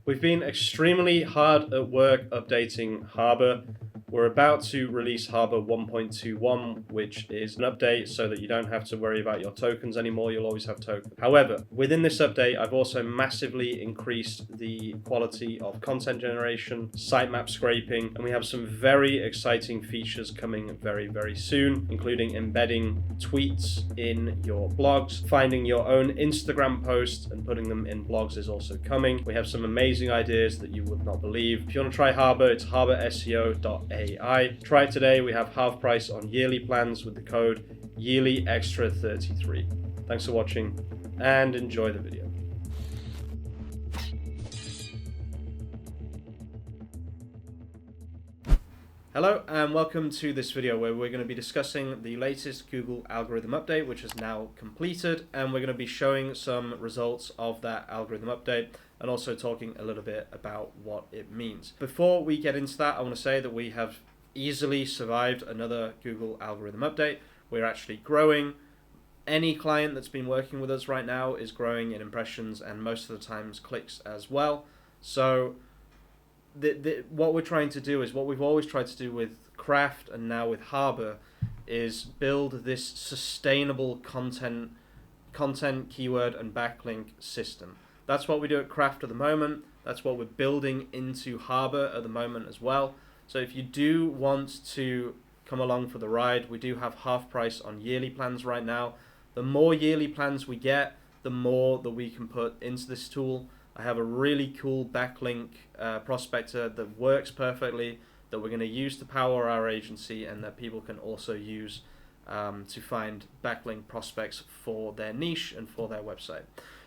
We've been extremely hard at work updating Harbor. We're about to release Harbor 1.21, which is an update so that you don't have to worry about your tokens anymore. You'll always have tokens. However, within this update, I've also massively increased the quality of content generation, sitemap scraping, and we have some very exciting features coming very, very soon, including embedding tweets in your blogs. Finding your own Instagram posts and putting them in blogs is also coming. We have some amazing ideas that you would not believe. If you want to try Harbor, it's harborseo.ai. Try it today. We have half price on yearly plans with the code yearlyextra33. Thanks for watching and enjoy the video. Hello and welcome to this video where we're going to be discussing the latest Google algorithm update, which is now completed, and we're going to be showing some results of that algorithm update and also talking a little bit about what it means. Before we get into that, I want to say that we have easily survived another Google algorithm update. We're actually growing. Any client that's been working with us right now is growing in impressions and most of the times clicks as well. So what we're trying to do is what we've always tried to do with Craft and now with Harbor is build this sustainable content, keyword, and backlink system. That's what we do at Craft at the moment. That's what we're building into Harbor at the moment as well. So if you do want to come along for the ride, we do have half price on yearly plans right now. The more yearly plans we get, the more that we can put into this tool. I have a really cool backlink prospector that works perfectly, that we're going to use to power our agency and that people can also use to find backlink prospects for their niche and for their website.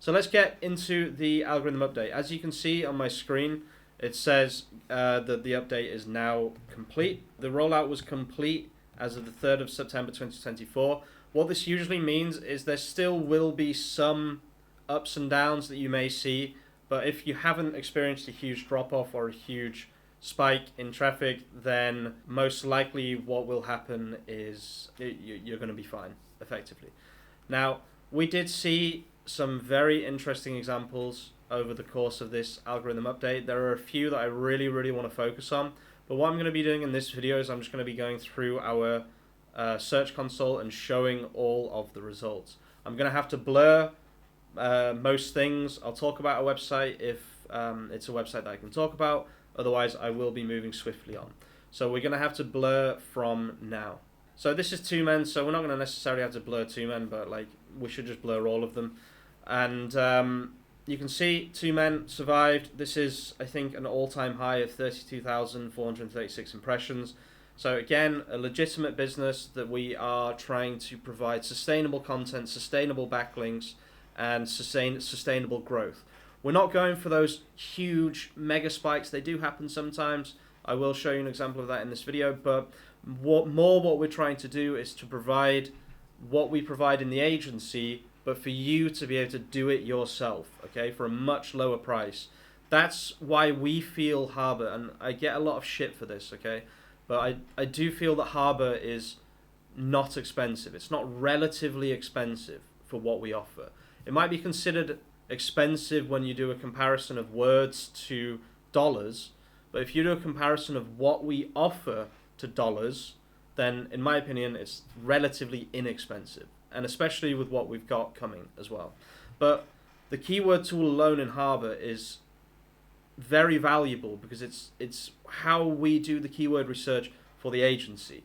So let's get into the algorithm update. As you can see on my screen, it says that the update is now complete. The rollout was complete as of the 3rd of September 2024. What this usually means is there still will be some ups and downs that you may see, but if you haven't experienced a huge drop-off or a huge spike in traffic, then most likely what will happen is you're going to be fine, effectively. Now, we did see some very interesting examples over the course of this algorithm update. There are a few that I really want to focus on, but what I'm going to be doing in this video is I'm just going to be going through our Search Console and showing all of the results. I'm going to have to blur most things. I'll talk about a website if it's a website that I can talk about. Otherwise, I will be moving swiftly on. So we're going to have to blur from now. So this is two men, so we're not going to necessarily have to blur two men, but like we should just blur all of them. And you can see two men survived. This is, I think, an all-time high of 32,436 impressions. So again, a legitimate business that we are trying to provide sustainable content, sustainable backlinks, and sustainable growth. We're not going for those huge mega spikes. They do happen sometimes. I will show you an example of that in this video, but what we're trying to do is to provide what we provide in the agency, but for you to be able to do it yourself, okay, for a much lower price. That's why we feel Harbor, and I get a lot of shit for this, okay, but I do feel that Harbor is not expensive. It's not relatively expensive for what we offer. It might be considered expensive when you do a comparison of words to dollars, but if you do a comparison of what we offer to dollars, then in my opinion, it's relatively inexpensive, and especially with what we've got coming as well. But the keyword tool alone in Harbor is very valuable because it's how we do the keyword research for the agency.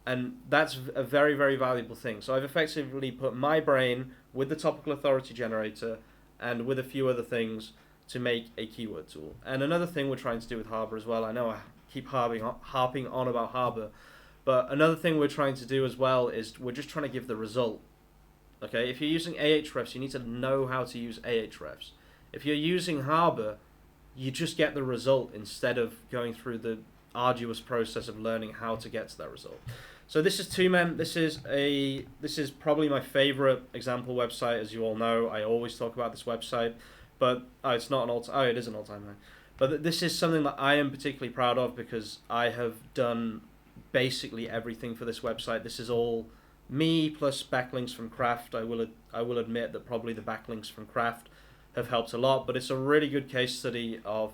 And that's a very valuable thing. So I've effectively put my brain with the topical authority generator and with a few other things to make a keyword tool. And another thing we're trying to do with Harbor as well, I know I keep harping on about Harbor, but another thing we're trying to do as well is we're just trying to give the result. Okay, if you're using Ahrefs, you need to know how to use Ahrefs. If you're using Harbor, you just get the result instead of going through the arduous process of learning how to get to that result. So this is two men. This is probably my favorite example website, as you all know. I always talk about this website, but it's not an all-time. Oh, it is an all-time high. But this is something that I am particularly proud of because I have done basically everything for this website. This is all me plus backlinks from Craft. I will admit that probably the backlinks from Craft have helped a lot, but it's a really good case study of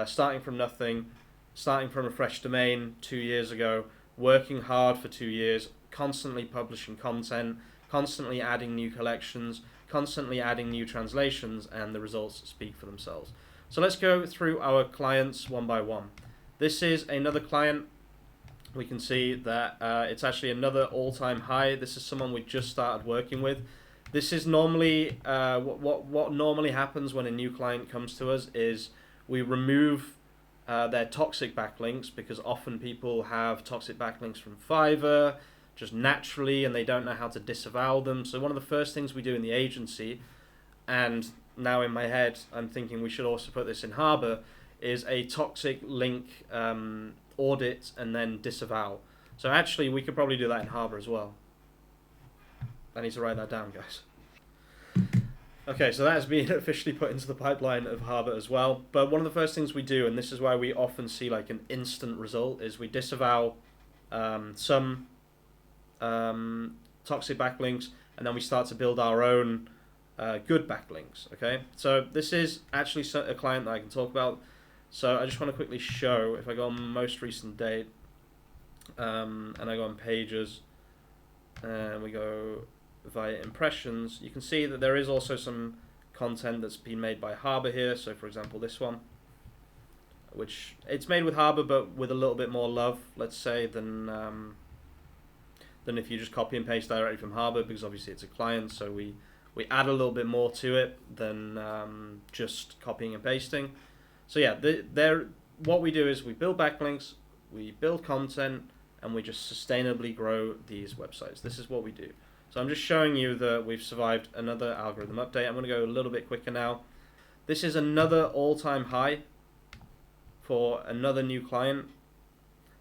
starting from nothing, starting from a fresh domain 2 years ago, working hard for 2 years, constantly publishing content, constantly adding new collections, constantly adding new translations, and the results speak for themselves. So let's go through our clients one by one. This is another client. We can see that it's actually another all-time high. This is someone we just started working with. This is normally what normally happens when a new client comes to us is we remove their toxic backlinks, because often people have toxic backlinks from Fiverr just naturally and they don't know how to disavow them. So one of the first things we do in the agency, and now in my head I'm thinking we should also put this in Harbor, is a toxic link audit and then disavow. So actually we could probably do that in Harbor as well. I need to write that down, guys. Okay, so that has been officially put into the pipeline of Harbor as well. But one of the first things we do, and this is why we often see like an instant result, is we disavow some toxic backlinks, and then we start to build our own good backlinks. Okay, so this is actually a client that I can talk about. So I just want to quickly show, if I go on most recent date, and I go on pages, and we go via impressions, you can see that there is also some content that's been made by Harbor here. So for example, this one, which it's made with Harbor but with a little bit more love, let's say, than if you just copy and paste directly from Harbor, because obviously it's a client, so we add a little bit more to it than just copying and pasting. So yeah, what we do is we build backlinks, we build content, and we just sustainably grow these websites. This is what we do. So I'm just showing you that we've survived another algorithm update. I'm going to go a little bit quicker now. This is another all-time high for another new client.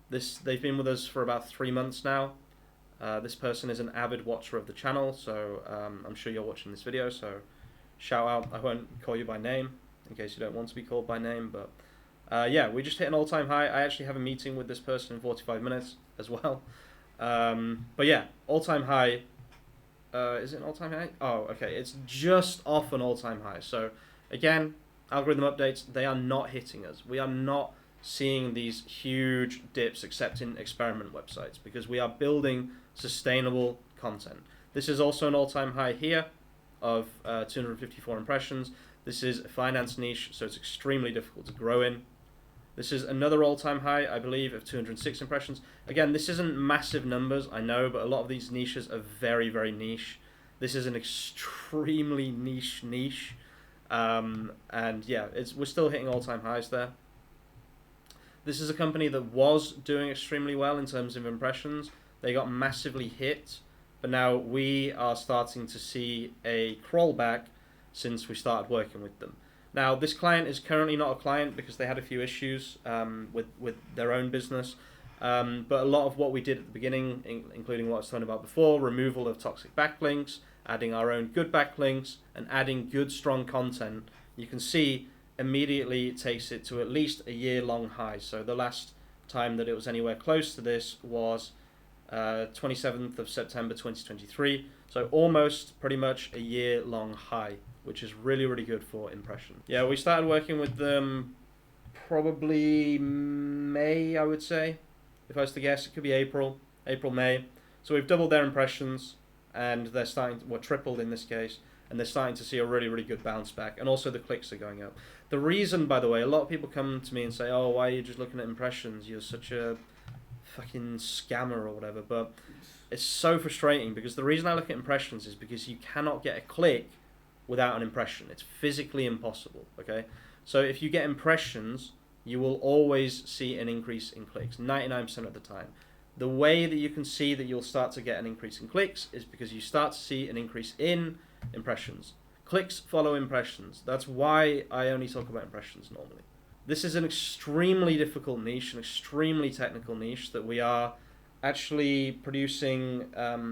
They've been with us for about 3 months now. This person is an avid watcher of the channel, so I'm sure you're watching this video, so shout out. I won't call you by name in case you don't want to be called by name, but yeah, we just hit an all-time high. I actually have a meeting with this person in 45 minutes as well. But yeah, all-time high. Is it an all-time high? Oh, okay, it's just off an all-time high. So again, algorithm updates, they are not hitting us. We are not seeing these huge dips except in experiment websites, because we are building sustainable content. This is also an all-time high here of 254 impressions. This is a finance niche, so it's extremely difficult to grow in. This is another all-time high, I believe, of 206 impressions. Again, this isn't massive numbers, I know, but a lot of these niches are very, very niche. This is an extremely niche. And yeah, we're still hitting all-time highs there. This is a company that was doing extremely well in terms of impressions. They got massively hit, but now we are starting to see a crawl back since we started working with them. Now, this client is currently not a client because they had a few issues with their own business. But a lot of what we did at the beginning, including what I was talking about before, removal of toxic backlinks, adding our own good backlinks, and adding good, strong content, you can see immediately it takes it to at least a year-long high. So the last time that it was anywhere close to this was 27th of September 2023. So almost pretty much a year-long high, which is really, really good for impression. Yeah, we started working with them probably May, I would say. If I was to guess, it could be April, May. So we've doubled their impressions, and they're starting, tripled in this case, and they're starting to see a really, really good bounce back, and also the clicks are going up. The reason, by the way, a lot of people come to me and say, oh, why are you just looking at impressions? You're such a fucking scammer or whatever, but it's so frustrating, because the reason I look at impressions is because you cannot get a click without an impression. It's physically impossible, okay? So if you get impressions, you will always see an increase in clicks, 99% of the time. The way that you can see that you'll start to get an increase in clicks is because you start to see an increase in impressions. Clicks follow impressions. That's why I only talk about impressions normally. This is an extremely difficult niche, an extremely technical niche that we are actually producing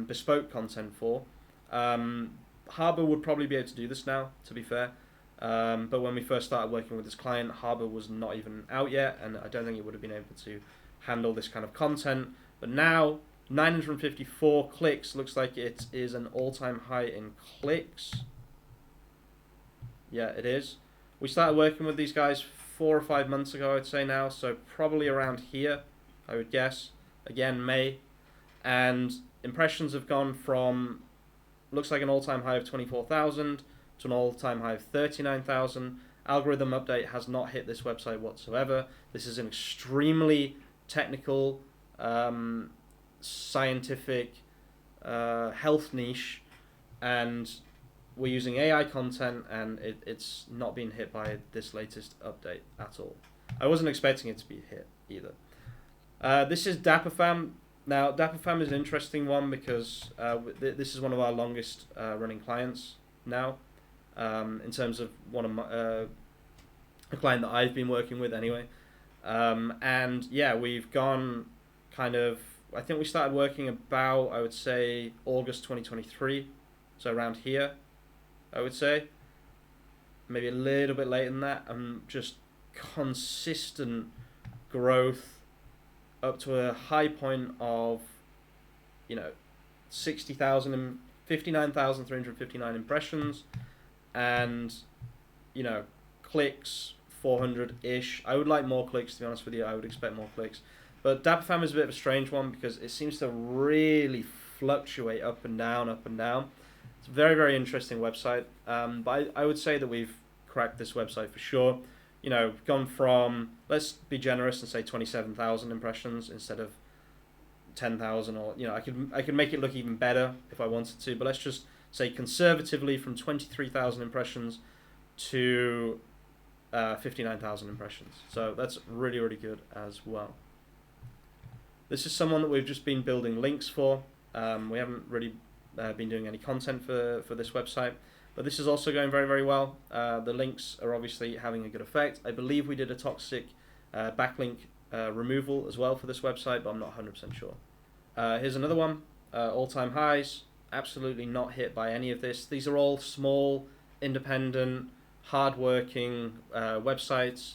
bespoke content for. Harbor would probably be able to do this now, to be fair. But when we first started working with this client, Harbor was not even out yet, and I don't think it would have been able to handle this kind of content. But now, 954 clicks, looks like it is an all-time high in clicks. Yeah, it is. We started working with these guys 4 or 5 months ago, I'd say now, so probably around here, I would guess. Again, May. And impressions have gone from, looks like an all-time high of 24,000 to an all-time high of 39,000. Algorithm update has not hit this website whatsoever. This is an extremely technical, scientific, health niche, and we're using AI content, and it's not been hit by this latest update at all. I wasn't expecting it to be hit either. This is DapperFam. Now, DapperFam is an interesting one because this is one of our longest running clients now, in terms of one of my, a client that I've been working with anyway. And yeah, we've gone kind of, I think we started working about, I would say, August 2023, so around here, I would say. Maybe a little bit later than that. Just consistent growth up to a high point of, 60,000 and 59,359 impressions, and, clicks, 400-ish. I would like more clicks, to be honest with you. I would expect more clicks. But DapperFam is a bit of a strange one because it seems to really fluctuate up and down, up and down. It's a very, very interesting website. But I would say that we've cracked this website for sure. Gone from, let's be generous and say 27,000 impressions instead of 10,000, or I could make it look even better if I wanted to, but let's just say conservatively from 23,000 impressions to 59,000 impressions. So that's really, really good as well. This is someone that we've just been building links for. We haven't really been doing any content for this website, but this is also going very, very well. The links are obviously having a good effect. I believe we did a toxic backlink removal as well for this website, but I'm not 100% sure. Here's another one, all-time highs, absolutely not hit by any of this. These are all small, independent, hard-working websites.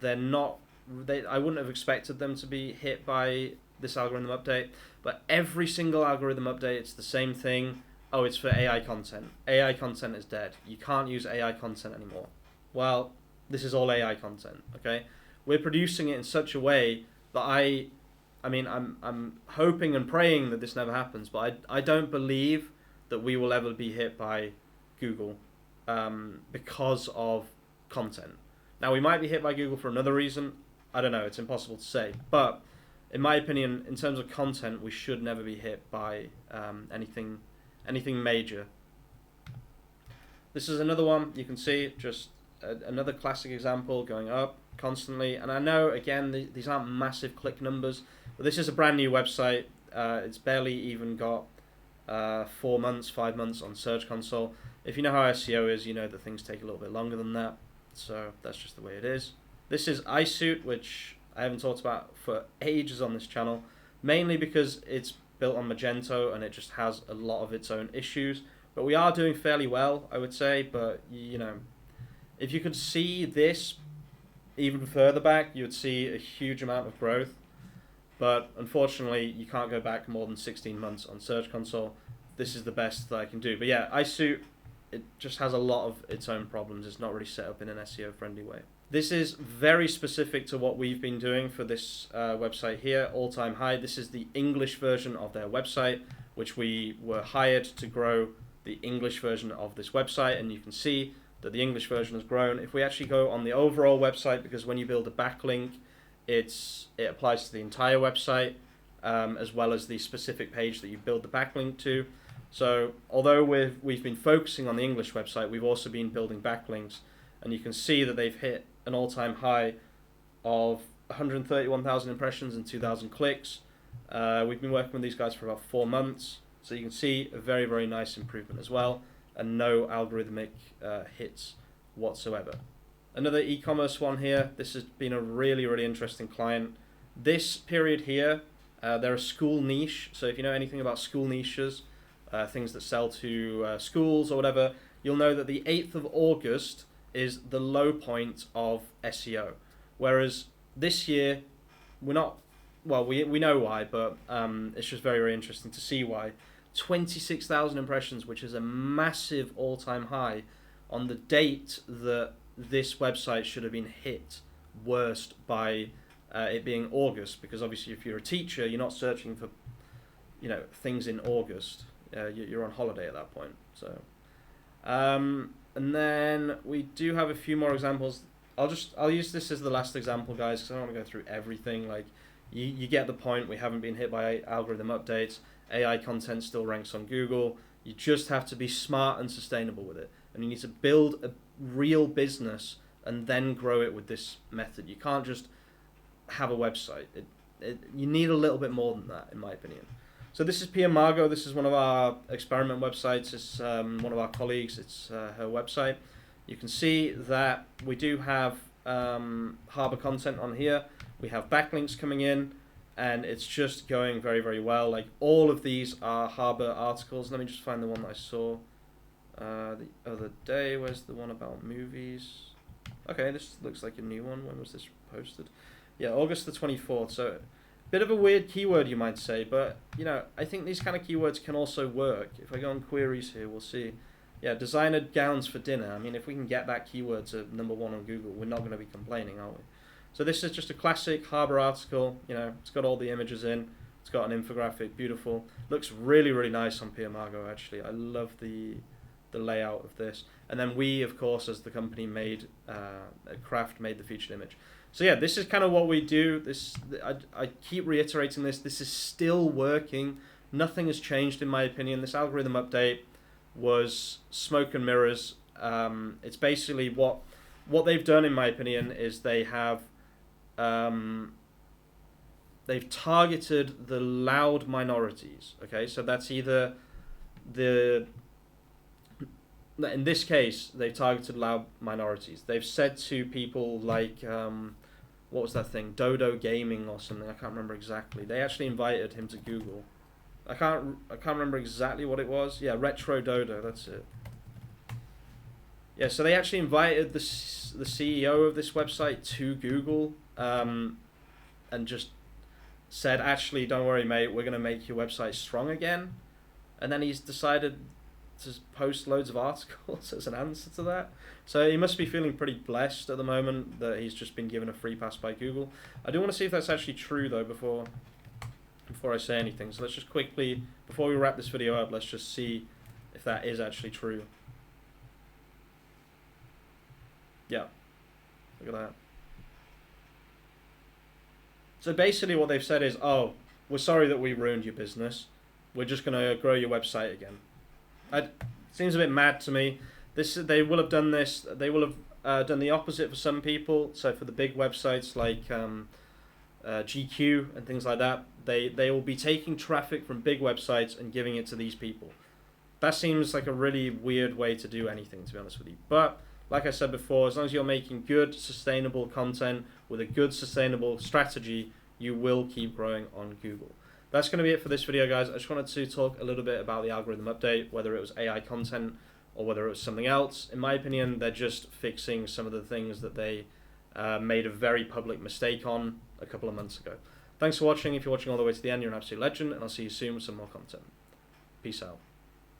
I wouldn't have expected them to be hit by this algorithm update, but every single algorithm update, it's the same thing. Oh, it's for AI content. AI content is dead. You can't use AI content anymore. Well, this is all AI content, okay? We're producing it in such a way that I'm hoping and praying that this never happens, but I don't believe that we will ever be hit by Google because of content. Now, we might be hit by Google for another reason. I don't know. It's impossible to say. But in my opinion, in terms of content, we should never be hit by anything major. This is another one. You can see just another classic example going up constantly. And I know, again, these aren't massive click numbers, but this is a brand new website. It's barely even got 4 months, 5 months on Search Console. If you know how SEO is, you know that things take a little bit longer than that. So that's just the way it is. This is iSuit, which I haven't talked about for ages on this channel, mainly because it's built on Magento and it just has a lot of its own issues. But we are doing fairly well, I would say. But, if you could see this even further back, you would see a huge amount of growth. But unfortunately, you can't go back more than 16 months on Search Console. This is the best that I can do. But yeah, iSuit, it just has a lot of its own problems. It's not really set up in an SEO-friendly way. This is very specific to what we've been doing for this website here, All Time High. This is the English version of their website, which we were hired to grow the English version of this website. And you can see that the English version has grown. If we actually go on the overall website, because when you build a backlink, it applies to the entire website, as well as the specific page that you build the backlink to. So although we've been focusing on the English website, we've also been building backlinks, and you can see that they've hit an all-time high of 131,000 impressions and 2,000 clicks. We've been working with these guys for about 4 months, so you can see a very, very nice improvement as well, and no algorithmic hits whatsoever. Another e-commerce one here. This has been a really, really interesting client. This period here, they're a school niche, so if you know anything about school niches, things that sell to schools or whatever, you'll know that the 8th of August is the low point of SEO. Whereas this year, we're not, well, we know why, but it's just very, very interesting to see why. 26,000 impressions, which is a massive all-time high on the date that this website should have been hit worst by it being August, because obviously if you're a teacher, you're not searching for things in August. You're on holiday at that point. So, and then we do have a few more examples. I'll use this as the last example, guys, because I don't want to go through everything. Like, you get the point. We haven't been hit by algorithm updates. AI content still ranks on Google. You just have to be smart and sustainable with it, and you need to build a real business and then grow it with this method. You can't just have a website. You need a little bit more than that, in my opinion. So this is Pia Margot. This is one of our experiment websites. It's one of our colleagues. It's her website. You can see that we do have Harbor content on here. We have backlinks coming in, and it's just going very, very well. Like, all of these are Harbor articles. Let me just find the one that I saw the other day. Where's the one about movies? Okay, this looks like a new one. When was this posted? Yeah, August the 24th. So, bit of a weird keyword, you might say, but I think these kind of keywords can also work. If I go on queries here, we'll see. Yeah, designer gowns for dinner. I mean, if we can get that keyword to #1 on Google, we're not going to be complaining, are we? So this is just a classic Harbor article. It's got all the images in. It's got an infographic, beautiful. Looks really, really nice on Pia Margot, actually. I love the layout of this. And then we, of course, as the company made the featured image. So yeah, this is kind of what we do. I keep reiterating this. This is still working. Nothing has changed, in my opinion. This algorithm update was smoke and mirrors. It's basically what they've done, in my opinion, is they have they've targeted the loud minorities. Okay, so that's either in this case, they've targeted loud minorities. They've said to people like, what was that thing? Dodo Gaming or something. I can't remember exactly. They actually invited him to Google. I can't remember exactly what it was. Yeah, Retro Dodo. That's it. Yeah, so they actually invited the CEO of this website to Google, and just said, actually, don't worry, mate, we're going to make your website strong again. And then he's decided to post loads of articles as an answer to that. So he must be feeling pretty blessed at the moment that he's just been given a free pass by Google. I do want to see if that's actually true, though, before I say anything. So let's just quickly, before we wrap this video up, let's just see if that is actually true. Yeah, look at that. So basically what they've said is, oh, we're sorry that we ruined your business. We're just going to grow your website again. It seems a bit mad to me. They will have done this. They will have done the opposite for some people. So for the big websites like GQ and things like that, they will be taking traffic from big websites and giving it to these people. That seems like a really weird way to do anything, to be honest with you. But like I said before, as long as you're making good, sustainable content with a good, sustainable strategy, you will keep growing on Google. That's going to be it for this video, guys. I just wanted to talk a little bit about the algorithm update, whether it was AI content or whether it was something else. In my opinion, they're just fixing some of the things that they made a very public mistake on a couple of months ago. Thanks for watching. If you're watching all the way to the end, you're an absolute legend, and I'll see you soon with some more content. Peace out.